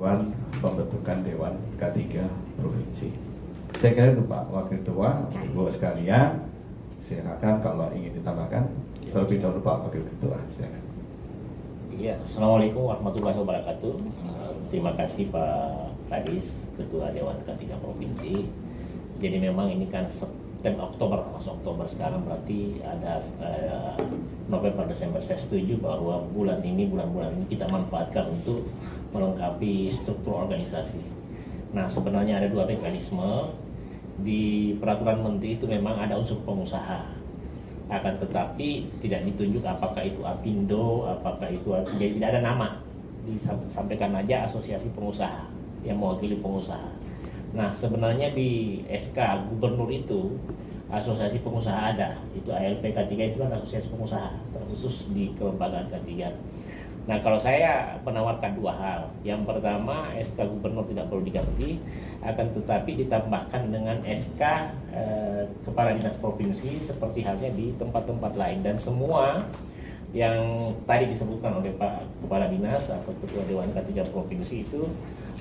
Pembentukan Dewan K3 Provinsi. Saya kira itu Pak Wakil Ketua, Ibu sekalian, silakan kalau ingin ditambahkan. Terlebih dahulu Pak Wakil Ketua, silakan. Iya, Assalamualaikum warahmatullahi wabarakatuh. Terima kasih Pak Kadis, Ketua Dewan K3 Provinsi. Jadi memang ini kan Oktober, masuk Oktober sekarang, berarti ada November, Desember. Saya setuju bahwa bulan-bulan ini kita manfaatkan untuk melengkapi struktur organisasi. Nah, sebenarnya ada dua mekanisme. Di peraturan menteri itu memang ada unsur pengusaha. Akan tetapi tidak ditunjuk apakah itu Apindo, apakah itu, jadi tidak ada nama. Disampaikan aja asosiasi pengusaha yang mewakili pengusaha. Nah, sebenarnya di SK Gubernur itu asosiasi pengusaha ada, itu ALP K3 itu kan asosiasi pengusaha terkhusus di kelembagaan K3. Nah, kalau saya menawarkan dua hal. Yang pertama, SK Gubernur tidak perlu diganti, akan tetapi ditambahkan dengan SK Kepala Dinas Provinsi seperti halnya di tempat-tempat lain, dan semua yang tadi disebutkan oleh Pak Kepala Dinas atau Ketua Dewan K3 Provinsi itu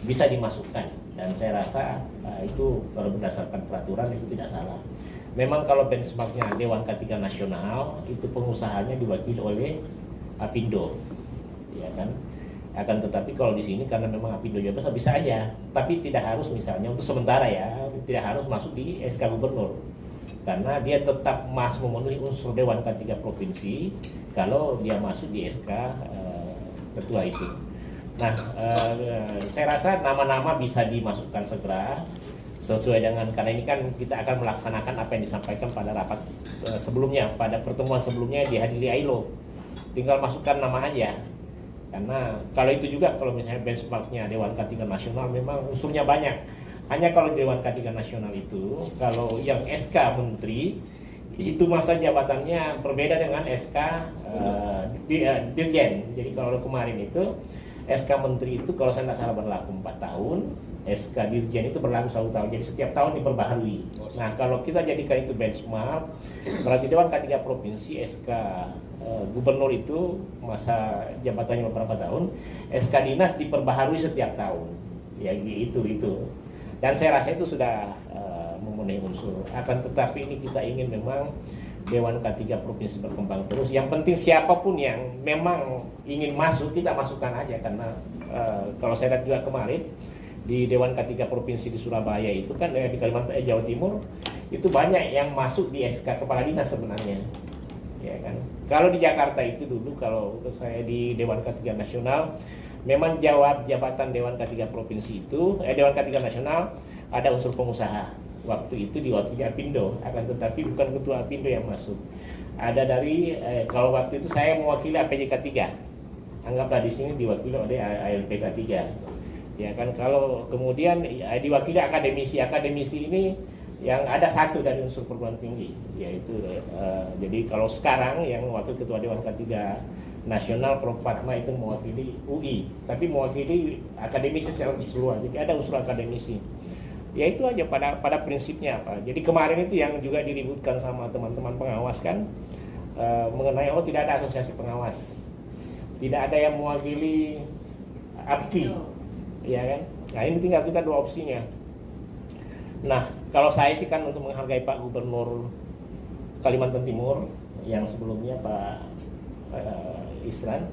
bisa dimasukkan, dan saya rasa itu kalau berdasarkan peraturan itu tidak salah. Memang kalau benchmarknya Dewan K3 Nasional itu pengusahanya diwakili oleh Apindo, ya kan. Akan tetapi kalau di sini karena memang Apindo juga bisa aja, tapi tidak harus, misalnya untuk sementara ya, tidak harus masuk di SK Gubernur, karena dia tetap memenuhi unsur Dewan K3 Provinsi kalau dia masuk di SK Ketua itu. Nah, saya rasa nama-nama bisa dimasukkan segera sesuai dengan, karena ini kan kita akan melaksanakan apa yang disampaikan pada rapat sebelumnya, pada pertemuan sebelumnya dihadiri AILO. Tinggal masukkan nama aja. Karena kalau itu juga, kalau misalnya benchmarknya Dewan K3 Nasional memang unsurnya banyak. Hanya kalau Dewan K3 Nasional itu, kalau yang SK Menteri itu masa jabatannya berbeda dengan SK Dirjen. Jadi kalau kemarin itu SK Menteri itu kalau saya tidak salah berlaku 4 tahun, SK Dirjen itu berlaku 1 tahun. Jadi setiap tahun diperbaharui. Nah, kalau kita jadikan itu benchmark, berarti Dewan K3 Provinsi SK Gubernur itu masa jabatannya beberapa tahun, SK Dinas diperbaharui setiap tahun. Ya gitu itu. Dan saya rasa itu sudah memenuhi unsur. Akan tetapi ini kita ingin memang Dewan K3 Provinsi berkembang terus. Yang penting siapapun yang memang ingin masuk, kita masukkan aja. Karena kalau saya lihat juga kemarin di Dewan K3 Provinsi di Surabaya itu kan, di Kalimantan Jawa Timur itu banyak yang masuk di SK Kepala Dinas sebenarnya, ya kan. Kalau di Jakarta itu dulu, kalau saya di Dewan K3 Nasional, memang jabatan Dewan K3 Provinsi itu, Dewan K3 Nasional ada unsur pengusaha. Waktu itu diwakili Apindo, akan tetapi bukan Ketua Apindo yang masuk. Ada dari, kalau waktu itu saya mewakili APJ K3, anggaplah di sini diwakili oleh ALP K3. Ya kan, kalau kemudian diwakili akademisi ini yang ada satu dari unsur perguruan tinggi, yaitu jadi kalau sekarang yang wakil Ketua Dewan K3 Nasional Prof. Fatma itu mewakili UI, tapi mewakili akademisi secara keseluruhan, jadi ada unsur akademisi. Ya itu aja pada prinsipnya apa. Jadi kemarin itu yang juga diributkan sama teman-teman pengawas kan, mengenai tidak ada asosiasi pengawas, tidak ada yang mewakili APKI, ya kan. Nah, ini tinggal kita dua opsinya. Nah, kalau saya sih kan untuk menghargai Pak Gubernur Kalimantan Timur yang sebelumnya Pak Isran,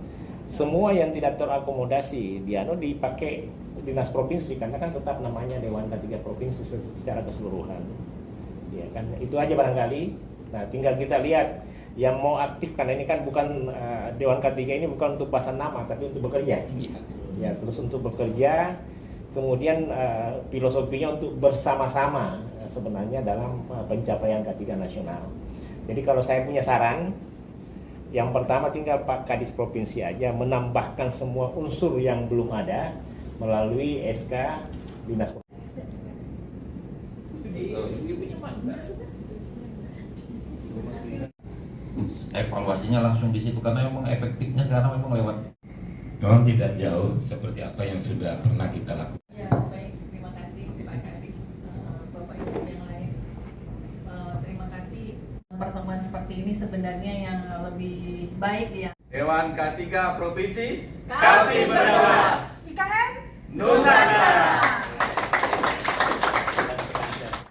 semua yang tidak terakomodasi dipakai dinas provinsi, karena kan tetap namanya Dewan K3 Provinsi secara keseluruhan, ya kan. Itu aja barangkali. Nah, tinggal kita lihat yang mau aktif, karena ini kan bukan Dewan K3 ini bukan untuk pasang nama, tapi untuk bekerja. Ya, terus untuk bekerja, kemudian filosofinya untuk bersama-sama sebenarnya dalam pencapaian K3 Nasional. Jadi kalau saya punya saran, yang pertama tinggal Pak Kadis Provinsi aja menambahkan semua unsur yang belum ada melalui SK Dinas. Evaluasinya langsung di situ, karena memang efektifnya sekarang memang lewat. Memang tidak jauh seperti apa yang sudah pernah kita lakukan. Ya, baik, terima kasih Pak Kadis, Bapak Ibu yang lain. Terima kasih. Pertemuan seperti ini sebenarnya yang lebih baik ya. Dewan K3 Provinsi, Kami berdaulat. IKN Nusa